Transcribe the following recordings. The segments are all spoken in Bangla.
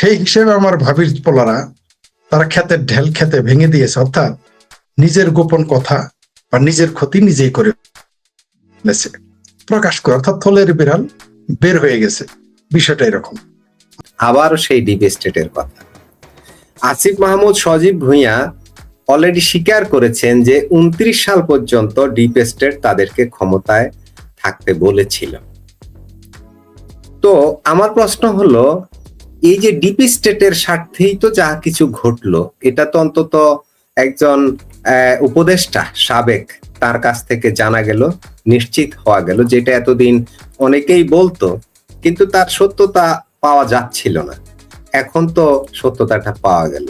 সেই হিসেবে আমার ভাবির পোলারা তারা ক্ষেতের ঢেল খেতে ভেঙে দিয়েছে, অর্থাৎ নিজের গোপন কথা বা নিজের ক্ষতি নিজেই করে ফেলেছে, প্রকাশ করে, অর্থাৎ থলের বিড়াল বের হয়ে গেছে। বিষয়টা এরকম। আবারও সেই ডিপ স্টেটের কথা। আসিফ মাহমুদ সজীব ভুঁইয়া অলরেডি স্বীকার করেছেন যে 29 সাল পর্যন্ত ডিপ স্টেট তাদেরকে ক্ষমতায় থাকতে বলেছিল। তো আমার প্রশ্ন হলো, এই যে ডিপ স্টেটের স্বার্থেই তো যা কিছু ঘটলো, এটা তো অন্তত একজন উপদেষ্টা সাবেক তার কাছ থেকে জানা গেল, নিশ্চিত হওয়া গেল, যেটা এতদিন অনেকেই বলতো কিন্তু তার সত্যতা পাওয়া যাচ্ছিল না। এখন তো সত্যতাটা পাওয়া গেল।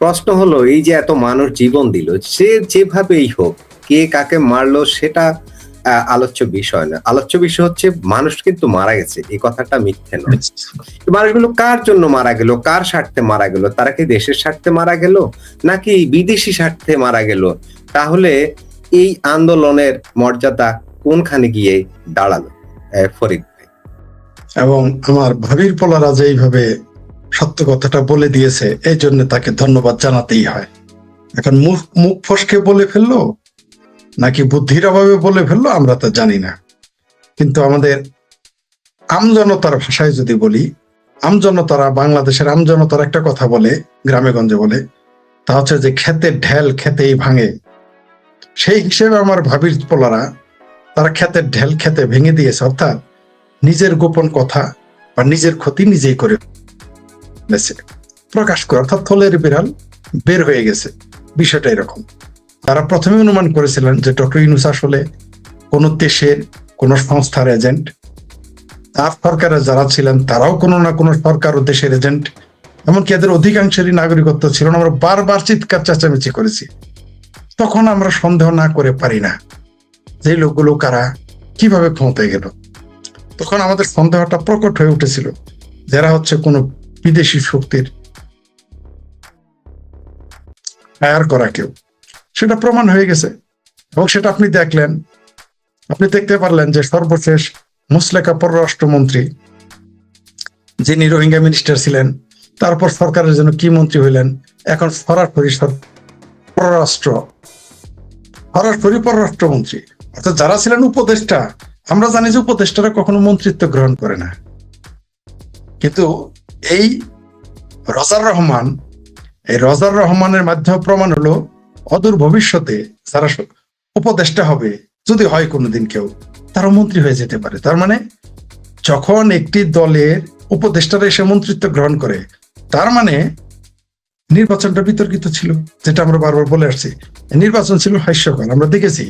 প্রশ্ন হলো, এই যে এত মানুষ জীবন দিল, সে যেভাবেই হোক, কে কাকে মারলো সেটা আলোচ্য বিষয় না। আলোচ্য বিষয় হচ্ছে মানুষ কিন্তু মারা গেছে, এই কথাটা মিথ্যে নয়। মানুষগুলো কার জন্য মারা গেল, কার স্বার্থে মারা গেল? তারা কি দেশের স্বার্থে মারা গেল নাকি বিদেশি স্বার্থে মারা গেল? তাহলে এই আন্দোলনের মর্যাদা কোনখানে গিয়ে দাঁড়ালো ফরিদ ভাই? এবং আমার ভাবির পোলারা যে এইভাবে সত্য কথাটা বলে দিয়েছে, এই জন্য তাকে ধন্যবাদ জানাতেই হয়। এখন মুখ ফসকে বলে ফেললো নাকি বুদ্ধির অভাবে বলে ফেললো আমরা তা জানি না, কিন্তু আমাদের আমজনতার ভাষায় যদি বলি, আমজনতারা, বাংলাদেশের আমজনতার একটা কথা বলে, গ্রামে গঞ্জে বলে, তা হচ্ছে যে ক্ষেতের ঢেল খেতেই ভাঙে। সেই হিসেবে আমার ভাবির পোলারা তারা ক্ষেতের ঢেল খেতে ভেঙে দিয়েছে, অর্থাৎ নিজের গোপন কথা বা নিজের ক্ষতি নিজেই করে ফেলেছে, প্রকাশ করে, অর্থাৎ থলের বিড়াল বের হয়ে গেছে। বিষয়টা এরকম। তারা প্রথমে অনুমান করেছিলেন যে ডক্টর ইউনূস আসলে কোন দেশের কোন সংস্থার এজেন্ট, তার সরকারে যারা ছিলেন তারাও কোনো না কোনো সরকার ও দেশের এজেন্ট, এমনকি এদের অধিকাংশেরই নাগরিকত্ব ছিল না। আমরা বারবার চিৎকার চেঁচামেচি করেছি। তখন আমরা সন্দেহ না করে পারি না যে লোকগুলো কারা, কিভাবে ক্ষমতায় গেল। তখন আমাদের সন্দেহটা প্রকট হয়ে উঠেছিল, যারা হচ্ছে কোনো বিদেশি শক্তির হায়ার করা কেউ। সেটা প্রমাণ হয়ে গেছে এবং সেটা আপনি দেখলেন, আপনি দেখতে পারলেন যে সর্বশেষ মুসলেকা পররাষ্ট্রমন্ত্রী, যিনি রোহিঙ্গা মিনিস্টার ছিলেন, তারপর সরকারের জন্য কি মন্ত্রী হইলেন, এখন সরাসরি পররাষ্ট্রমন্ত্রী। অর্থাৎ যারা ছিলেন উপদেষ্টা, আমরা জানি যে উপদেষ্টারা কখনো মন্ত্রিত্ব গ্রহণ করে না, কিন্তু এই রজার রহমানের মাধ্যমে প্রমাণ হলো অদূর ভবিষ্যতে যারা উপদেষ্টা হবে, যদি হয় কোনোদিন কেউ, তারা মন্ত্রী হয়ে যেতে পারে। তার মানে যখন একটি দলের উপদেষ্টারা এসে মন্ত্রিত্ব গ্রহণ করে, তার মানে নির্বাচনটা বিতর্কিত ছিল, যেটা আমরা বারবার বলে আসছি। নির্বাচন ছিল হাস্যকর, আমরা দেখেছি।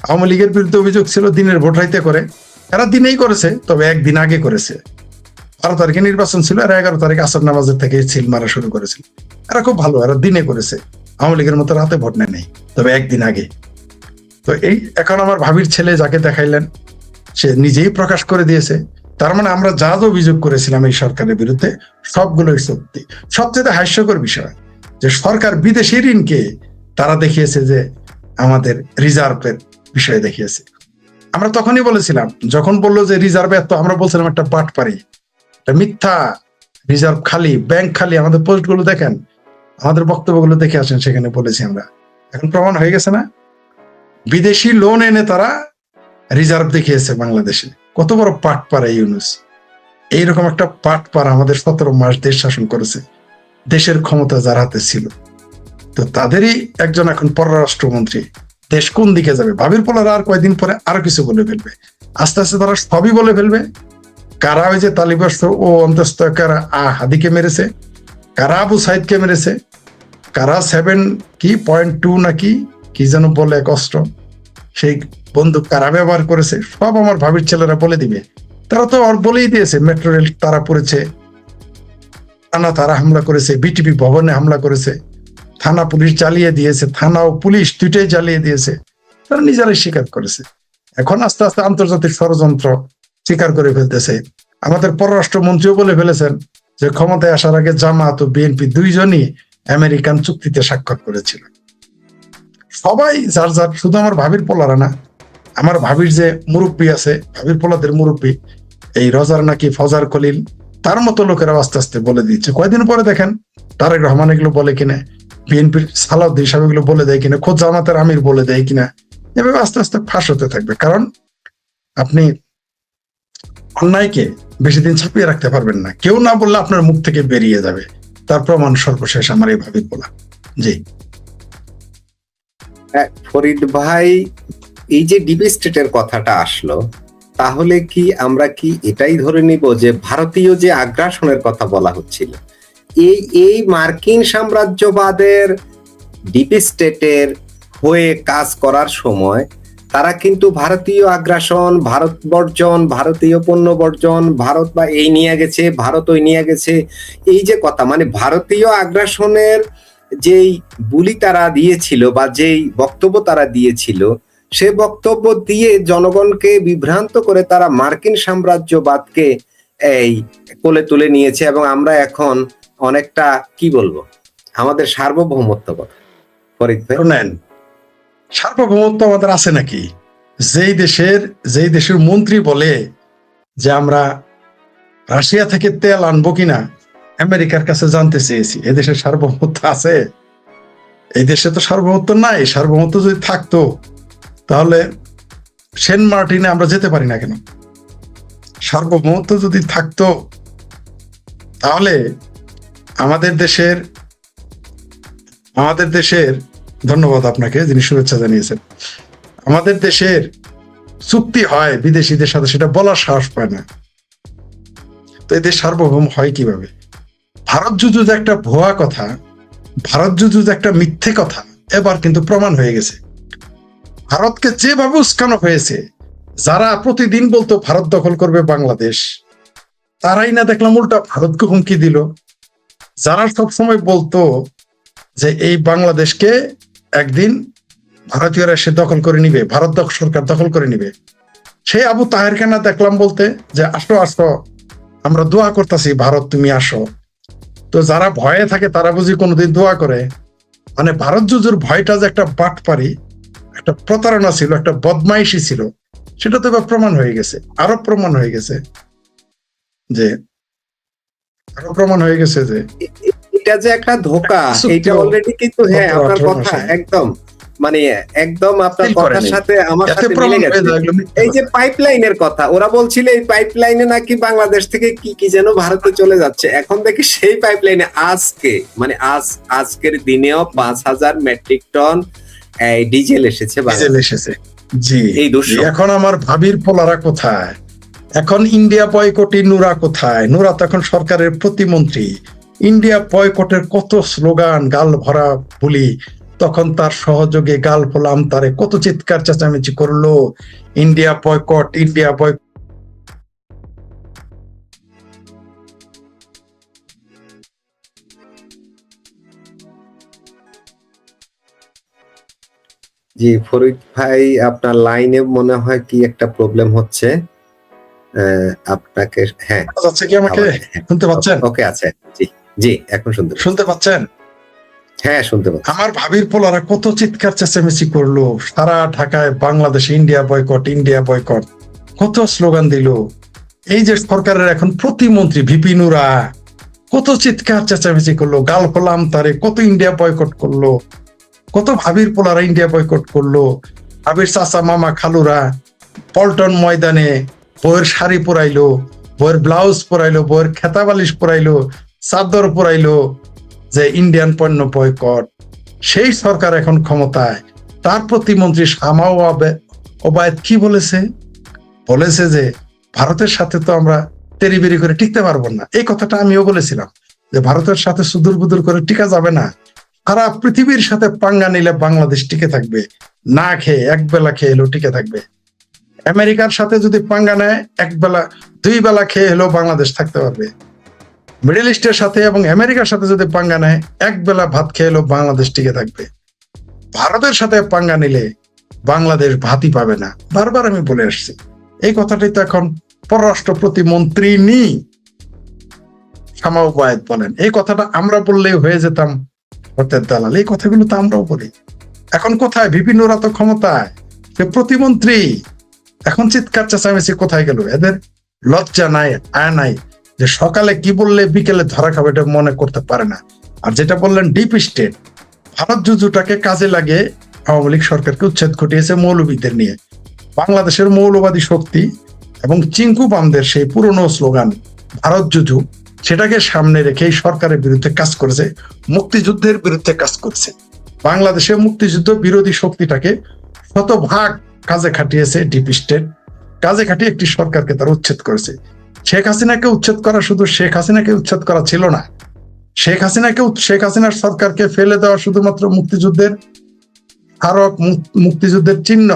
আওয়ামী লীগের বিরুদ্ধে অভিযোগ ছিল দিনের ভোট রাইতে করে, এরা দিনেই করেছে, তবে একদিন আগে করেছে। 12 তারিখে নির্বাচন ছিল, আর 11 তারিখ আসর নামাজের থেকে ছিল মারা শুরু করেছিল। এরা খুব ভালো, এরা দিনে করেছে। আওয়ামী লীগের মতো রাতে ভোট নেয় নাই, তবে একদিন আগে। তো এই এখন আমার ভাবির ছেলে যাকে দেখাইলেন, সে নিজেই প্রকাশ করে দিয়েছে। তার মানে আমরা যা যা অভিযোগ করেছিলাম এই সরকারের বিরুদ্ধে, সবগুলোই সত্যি। সবচেয়ে হাস্যকর বিষয় যে সরকার বিদেশি ঋণকে তারা দেখিয়েছে যে আমাদের রিজার্ভের বিষয়ে দেখিয়েছে। আমরা তখনই বলেছিলাম, যখন বললো যে রিজার্ভ এত, আমরা বলছিলাম একটা বাটপারি, একটা মিথ্যা, রিজার্ভ খালি, ব্যাংক খালি। আমাদের পোস্টগুলো দেখেন, আমাদের বক্তব্যগুলো দেখে আসেন, সেখানে বলেছি আমরা। এখন প্রমাণ হয়ে গেছে না? বিদেশি লোন এনে তারা রিজার্ভ দেখিয়েছে বাংলাদেশে। কত বড় পাটপাড়া ইউনূস! এইরকম একটা পাটপাড়া আমাদের 17 মাস দেশ শাসন করেছে, দেশের ক্ষমতা যার হাতে ছিল। তো তাদেরই একজন এখন পররাষ্ট্রমন্ত্রী। দেশ কোন দিকে যাবে? ভাবির পোলারা আর কয়েকদিন পরে আরো কিছু বলে ফেলবে, আস্তে আস্তে তারা সবই বলে ফেলবে। কারা ওই যে তালিবাস্ত ও অন্তস্থ কারা হাদিকে মেরেছে, কারা আবু সাইদকে মেরেছে, কারা 7.2 নাকি কি যেন বলে এক অস্ত্র, সেই বন্দুক কারা ব্যবহার করেছে, সব আমার ভাবির ছেলেরা বলে দিবে। তারা তো আর বলেই দিয়েছে, মেট্রো রেল তারা পড়েছে, থানা তারা হামলা করেছে, বিটিপি ভবনে হামলা করেছে, থানা পুলিশ জ্বালিয়ে দিয়েছে, থানা ও পুলিশ দুইটাই জ্বালিয়ে দিয়েছে। তারা নিজেরাই স্বীকার করেছে। এখন আস্তে আস্তে আন্তর্জাতিক ষড়যন্ত্র স্বীকার করে ফেলতেছে। আমাদের পররাষ্ট্রমন্ত্রীও বলে ফেলেছেন যে ক্ষমতায় আসার আগে জামাত ও বিএনপি দুইজনই আমেরিকান চুক্তিতে স্বাক্ষর করেছিল। সবাই যার যার, শুধু আমার ভাবির পোলারা না, আমার ভাবির যে মুরব্বী আছে, ভাবির পোলাদের মুরব্বী, এই রজার নাকি ফজার খলিল, তার মতো লোকেরা আস্তে আস্তে বলে দিচ্ছে। কয়দিন পরে দেখেন তারেক রহমান এগুলো বলে কিনা, বিএনপির সালাউদ্দিন সাহেব এগুলো বলে দেয় কিনা, খোদ জামাতের আমির বলে দেয় কিনা। এভাবে আস্তে আস্তে ফাঁস হতে থাকবে, কারণ আপনি অন্যায়কে বেশি দিন ছাপিয়ে রাখতে পারবেন না। কেউ না বললে আপনার মুখ থেকে বেরিয়ে যাবে, তার প্রমাণ সর্বশেষ আমার এইভাবে বলা। জি ফরিদ ভাই, এই যে ডিপ স্টেটের কথাটা আসলো, তাহলে কি আমরা কি এটাই ধরে নিব যে ভারতীয় যে আগ্রাসনের কথা বলা হচ্ছিল, এই মার্কিন সাম্রাজ্যবাদের ডিপ স্টেটের হয়ে কাজ করার সময় তারা কিন্তু ভারতীয় আগ্রাসন, ভারত বর্জন, ভারতীয় পণ্য বর্জন, ভারত বা এই নিয়ে গেছে, ভারত ওই নিয়ে গেছে, এই যে কথা, মানে ভারতীয় আগ্রাসনের যেই বুলি তারা দিয়েছিল বা যেই বক্তব্য তারা দিয়েছিল, সে বক্তব্য দিয়ে জনগণকে বিভ্রান্ত করে তারা মার্কিন সাম্রাজ্যবাদকে এই কোলে তুলে নিয়েছে। এবং আমরা এখন অনেকটা কি বলবো, আমাদের সার্বভৌমত্ব কথা ফরিদ ভাই নেন, সার্বভৌমত্ব আমাদের আছে নাকি? যেই দেশের মন্ত্রী বলে যে আমরা রাশিয়া থেকে তেল আনবো কিনা আমেরিকার কাছে জানতে চেয়েছি, এদেশের সার্বভৌমত্ব আছে? এই দেশে তো সার্বভৌমত্ব নাই। সার্বভৌমত্ব যদি থাকতো তাহলে সেন্ট মার্টিনে আমরা যেতে পারি না কেন? সার্বভৌমত্ব যদি থাকতো তাহলে আমাদের দেশের ধন্যবাদ আপনাকে যিনি শুভেচ্ছা জানিয়েছেন। আমাদের দেশের চুক্তি হয় বিদেশিদের সাথে, সেটা বলার সাহস পায় না। তো এদের সার্বভৌম হয় কিভাবে? ভারত যুদ্ধ যে একটা ভুয়া কথা, ভারত যুদ্ধ যে একটা মিথ্যে কথা, এবার কিন্তু প্রমাণ হয়ে গেছে। ভারতকে যেভাবে উস্কানো হয়েছে, যারা প্রতিদিন বলতো ভারত দখল করবে বাংলাদেশ, তারাই না দেখলাম উল্টা ভারতকে হুমকি দিল। যারা সবসময় বলতো যে এই বাংলাদেশকে একদিন ভারতীয়রা এসে দখল করে নিবে, ভারত সরকার দখল করে নিবে, সেই আবু তাহেরকে না দেখলাম বলতে যে আসো আসো, আমরা দোয়া করতেছি ভারত তুমি আসো। তো যারা ভয়ে থাকে তারা বুঝি কোনোদিন দোয়া করে? মানে ভারত যুদ্ধের ভয়টা যে একটা বাটপারি, একটা প্রতারণা ছিল, একটা বদমাইশি ছিল, সেটা তো এবার প্রমাণ হয়ে গেছে। আরো প্রমাণ হয়ে গেছে যে এটা যে একটা ধোঁকা, এটা অলরেডি কিন্তু হ্যাঁ আপনার কথা একদম, মানে একদম আপনার কথার সাথে আমার সাথে মিলে গেছে। এই যে পাইপলাইনের কথা, ওরা বলছিল এই পাইপলাইনে নাকি বাংলাদেশ থেকে কি কি যেন ভারতে চলে যাচ্ছে, এখন দেখি সেই পাইপলাইনে আজকে মানে আজকের দিনেও 5,000 মেট্রিক টন ডিজেল এসেছে। জি, এখন আমার ভাবির পোলারা কোথায়? এখন ইন্ডিয়া বয়কটি নুরা কোথায়? নুরা তো এখন সরকারের প্রতিমন্ত্রী। ইন্ডিয়া বয়কটের কত স্লোগান, গাল ভরা বলি, তখন তার সহযোগে গাল ফোলাম তারে কত চিৎকার চেঁচামেচি করলো, ইন্ডিয়া বয়কট, ইন্ডিয়া বয়কট। জি ফরিদ ভাই, আপনার লাইনে মনে হয় কি একটা প্রবলেম হচ্ছে আপনাকে। হ্যাঁ, আচ্ছা কি আমাকে শুনতে পাচ্ছেন? ওকে আছে, জি জি এখন শুনতে পাচ্ছেন? হ্যাঁ শুনতে পাচ্ছি। আমার ভাবির পোলারা কত চিৎকার চেঁচামেচি করলো, সারা ঢাকায় Bangladesh India boycott, India boycott, কত স্লোগান দিল। এই যে সরকারের এখন প্রতিমন্ত্রী ভিপি নুরা কত চিৎকার চেঁচামেচি করলো, গাল ফোলাম তারে, কত ইন্ডিয়া বয়কট করলো, কত ভাবির পোলারা ইন্ডিয়া বয়কট করলো। ভাবির চাচা মামা খালুরা পল্টন ময়দানে বইয়ের শাড়ি পরাইলো, বইয়ের ব্লাউজ পরাইলো, বইয়ের খেতা বালিশ পরাইলো, চাদর পরাইলো, যে ইন্ডিয়ান পণ্য বয়কট। সেই সরকার এখন ক্ষমতায়, তার প্রতিমন্ত্রী শামা ওবায়দ কি বলেছে যে ভারতের সাথে তো আমরা তেরিবেরি করে টিকতে পারবো না। এই কথাটা আমিও বলেছিলাম যে ভারতের সাথে সুদূর বুদুর করে টিকা যাবে না। সারা পৃথিবীর সাথে পাঙ্গা নিলে বাংলাদেশ টিকে থাকবে, না খেয়ে একবেলা খেয়ে এলেও টিকে থাকবে। আমেরিকার সাথে যদি পাঙ্গা নেয়, একবেলা 2 বেলা খেয়ে এলেও বাংলাদেশ থাকতে পারবে। মিডল ইস্টের সাথে এবং আমেরিকার সাথে যদি পাঙ্গা নেয়, একবেলা ভাত খেয়ে এলেও বাংলাদেশ টিকে থাকবে। ভারতের সাথে পাঙ্গা নিলে বাংলাদেশ ভাতই পাবে না। বারবার আমি বলে আসছি এই কথাটাই তো এখন পররাষ্ট্র প্রতিমন্ত্রী শামা ওবায়দ বলেন। এই কথাটা আমরা বললেই হয়ে যেতাম ভারতের দালাল। এই কথাগুলো তো আমরাও বলি। এখন কোথায় বিভিন্নরা তো ক্ষমতায়, সে প্রতিমন্ত্রী, এখন চিৎকার চেঁচামেচি কোথায় গেল? এদের লজ্জা নাই, আয় নাই। যে সকালে কি বললে বিকেলে ধরা খাবে এটা মনে করতে পারে না। আর যেটা বললেন ডিপ স্টেট, ভারত জুজুটাকে কাজে লাগিয়ে আওয়ামী লীগ সরকারকে উচ্ছেদ ঘটিয়েছে মৌলবাদীদের নিয়ে। বাংলাদেশের মৌলবাদী শক্তি এবং চিঙ্কু বামদের সেই পুরনো স্লোগান ভারত জুজু, সেটাকে সামনে রেখে এই সরকারের বিরুদ্ধে কাজ করেছে, মুক্তিযুদ্ধের বিরুদ্ধে কাজ করেছে। বাংলাদেশে মুক্তিযুদ্ধ বিরোধী শক্তিটাকে শতভাগ কাজে খাটিয়েছে ডিপ স্টেট, কাজে খাটিয়ে একটি সরকারকে তারা উচ্ছেদ করেছে। শেখ হাসিনাকে উচ্ছেদ করা শুধু শেখ হাসিনাকে উচ্ছেদ করা ছিল না, শেখ হাসিনার সরকারকে ফেলে দেওয়া শুধুমাত্র মুক্তিযুদ্ধের স্মারক, মুক্তিযুদ্ধের চিহ্ন,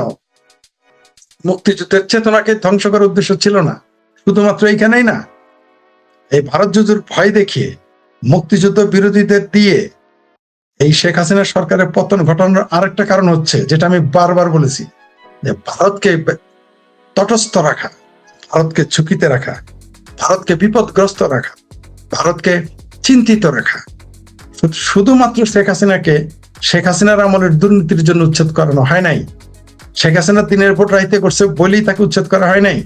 মুক্তিযুদ্ধের চেতনাকে ধ্বংস করার উদ্দেশ্য ছিল না। শুধুমাত্র এইখানেই না, এই ভারত যুদ্ধের ভয় দেখিয়ে মুক্তিযুদ্ধ বিরোধীদের দিয়ে এই শেখ হাসিনা সরকারের পতন ঘটানোর আরেকটা কারণ হচ্ছে, যেটা আমি বারবার বলেছি, যে ভারতকে তটস্থ রাখা, ভারতকে ঝুঁকিতে রাখা, ভারতকে বিপদগ্রস্ত রাখা, ভারতকে চিন্তিত রাখা। শুধুমাত্র শেখ হাসিনার আমলের দুর্নীতির জন্য উচ্ছেদ করানো হয় নাই। শেখ হাসিনা দিনের ভোট রাইতে করছে বলেই তাকে উচ্ছেদ করা হয় নাই।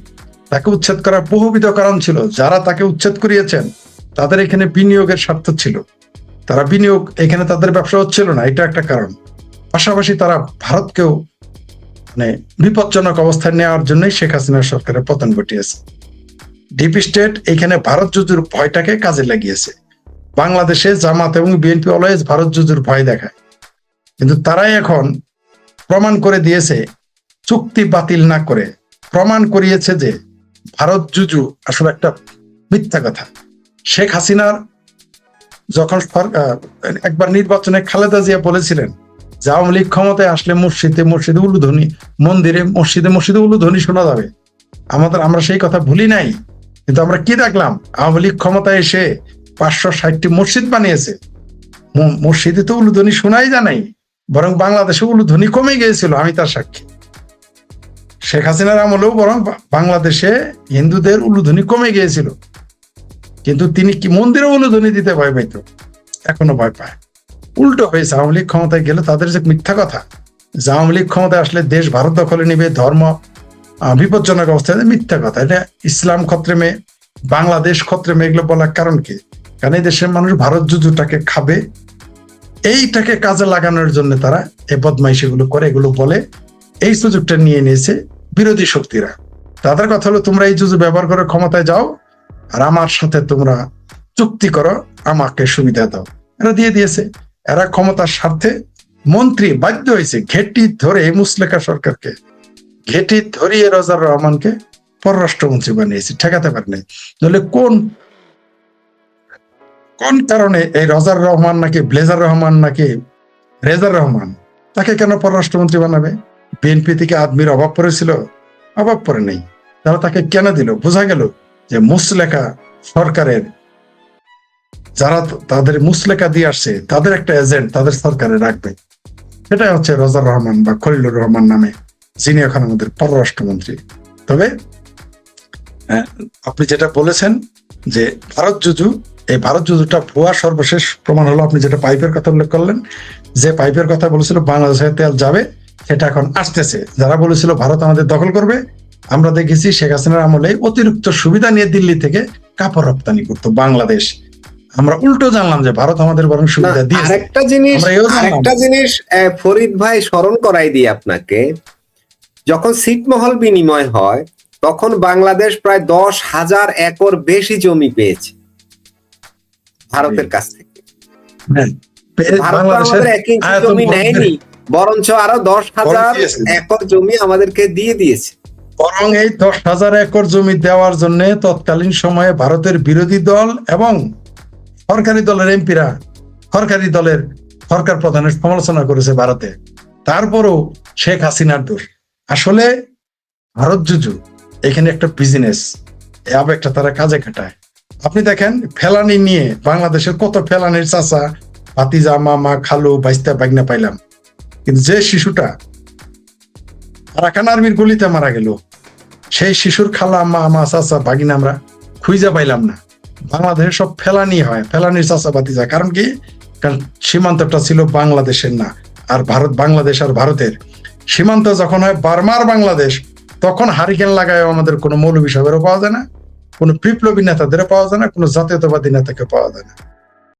তাকে উচ্ছেদ করার বহুবিধ কারণ ছিল। যারা তাকে উচ্ছেদ করিয়েছেন তাদের এখানে বিনিয়োগের স্বার্থ ছিল, তারা বিনিয়োগ, এখানে তাদের ব্যবসা হচ্ছিল না, এটা একটা কারণ। পাশাপাশি তারা ভারতকেও বিপজ্জনক অবস্থায় নেওয়ার জন্যই শেখ হাসিনার সরকারের পতন ঘটিয়েছে। ডিপ স্টেট এখানে ভারত যুদ্ধের ভয়টাকে কাজে লাগিয়েছে। বাংলাদেশে জামাত এবং বিএনপি অলওয়েজ ভারত যুদ্ধের ভয় দেখায়, কিন্তু তারাই এখন প্রমাণ করে দিয়েছে, চুক্তি বাতিল না করে প্রমাণ করিয়েছে যে ভারত যুজু আসলে একটা মিথ্যা কথা। শেখ হাসিনার যখন একবার নির্বাচনে খালেদা জিয়া বলেছিলেন যে আওয়ামী লীগ ক্ষমতায় আসলে মসজিদে উলুধ্বনি, মসজিদে উলুধ্বনি শোনা যাবে। আমরা সেই কথা ভুলি নাই, কিন্তু আমরা কি দেখলাম? আওয়ামী লীগ ক্ষমতায় এসে 560টি মসজিদ বানিয়েছে। মসজিদে তো উলুধ্বনি শোনাই যায় নাই, বরং বাংলাদেশে উলুধ্বনি কমে গিয়েছিল, আমি তার সাক্ষী। শেখ হাসিনার আমলেও বরং বাংলাদেশে হিন্দুদের উলুধ্বনি কমে গিয়েছিল, কিন্তু তিনি কি মন্দিরে উলুধ্বনি দিতে ভয় পাইত? এখনো ভয় পায়। উল্টো হয়েছে, আওয়ামী লীগ ক্ষমতায় গেলে তাদের যে মিথ্যা কথা যে আওয়ামী লীগ ক্ষমতায় আসলে দেশ ভারত দখলে নিবে, ধর্ম বিপজ্জনক অবস্থায়, মিথ্যা কথা। এটা ইসলাম খত্রেমে, বাংলাদেশ খত্রেমে, এগুলো বলার কারণ কি? কারণ এই দেশের মানুষ ভারত যুদ্ধটাকে খাবে, এইটাকে কাজে লাগানোর জন্য তারা এই বদমাইশিগুলো করে, এগুলো বলে। এই সুযোগটা নিয়ে নিয়েছে বিরোধী শক্তিরা। তাদের কথা হলো, তোমরা এই যুদ্ধ ব্যবহার করে ক্ষমতায় যাও, আর আমার সাথে তোমরা চুক্তি করো, আমাকে সুবিধা দাও। এরা দিয়ে দিয়েছে। এরা ক্ষমতার স্বার্থে মন্ত্রী বাধ্য হয়েছে ঘেটি ধরে মুসলেকা সরকারকে ঘেটি ধরিয়ে রজার রহমানকে পররাষ্ট্রমন্ত্রী বানিয়েছে, ঠেকাতে পারে নাই। তাহলে কোন কারণে এই রজার রহমান নাকি ব্লেজার রহমান নাকি রেজার রহমান, তাকে কেন পররাষ্ট্রমন্ত্রী বানাবে? বিএনপি থেকে আদমির অভাব পড়েছিল? অভাব পড়ে নেই। তারা তাকে কেন দিল? বোঝা গেল যে মুসলেকা সরকারের যারা তাদের মুসলেকা দিয়ে আসছে, তাদের একটা এজেন্ট তাদের সরকারে রাখবে। সেটাই হচ্ছে রজার রহমান বা খলিলুর রহমান নামে, যিনি এখন আমাদের পররাষ্ট্রমন্ত্রী। তবে আপনি যেটা বলেছেন যে ভারত যুজু, এই ভারত যুদ্ধটা ভুয়া, সর্বশেষ প্রমাণ হলো আপনি যেটা পাইপের কথা উল্লেখ করলেন, যে পাইপের কথা বলেছিল বাংলাদেশের তেল যাবে, সেটা এখন আসতেছে। যারা বলেছিল ভারত আমাদের দখল করবে, আমরা দেখেছি শেখ হাসিনার আমলে অতিরিক্ত সুবিধা নিয়ে দিল্লি থেকে কাপড় রপ্তানি করতো বাংলাদেশ। আমরা উল্টো জানলাম যে ভারত আমাদের বরং সুবিধা দিয়েছে। আরেকটা জিনিস ফরিদ ভাই স্মরণ করাই দিই আপনাকে, যখন ছিটমহল বিনিময় হয় তখন বাংলাদেশ প্রায় 10,000 একর বেশি জমি পেয়েছে ভারতের কাছ থেকে। ভারত আমাদের এক ইঞ্চি জমি নেয়নি, বরঞ্চ আরো 10,000 একর জমি আমাদেরকে দিয়ে দিয়েছে। বরং এই 10,000 একর জমি দেওয়ার জন্য তৎকালীন সময়ে ভারতের বিরোধী দল এবং সরকারি দলের এমপিরা সরকার প্রধানের সমালোচনা করেছে ভারতে। তারপরও শেখ হাসিনার দোষ। আসলে ভারত যুজু এখানে একটা বিজনেস, এই আবেগটা তারা কাজে খাটায়। আপনি দেখেন ফেলানি নিয়ে বাংলাদেশের কত ফেলানির চাচা, ভাতিজা, মামা, খালু, বাইস্তা, বাগনা পাইলাম, কিন্তু যে শিশুটা আরাকান আর্মির গুলিতে মারা গেল, সেই শিশুর খালা, মামা, চাচা, বাগিনা আমরা খুঁজে পাইলাম না। বাংলাদেশে সব ফেলানি হয়, ফেলানির চাচা, ভাতিজা। কারণ কি? কারণ সীমান্তটা ছিল বাংলাদেশের না, আর বাংলাদেশ আর ভারতের সীমান্ত যখন হয় বার্মার বাংলাদেশ, তখন হারিকেন লাগায় আমাদের কোনো মৌলবী সাহেবেরও পাওয়া যায় না, কোনো বিপ্লবী নেতাদের পাওয়া যায় না, কোনো জাতীয়তাবাদী নেতাকে পাওয়া যায় না।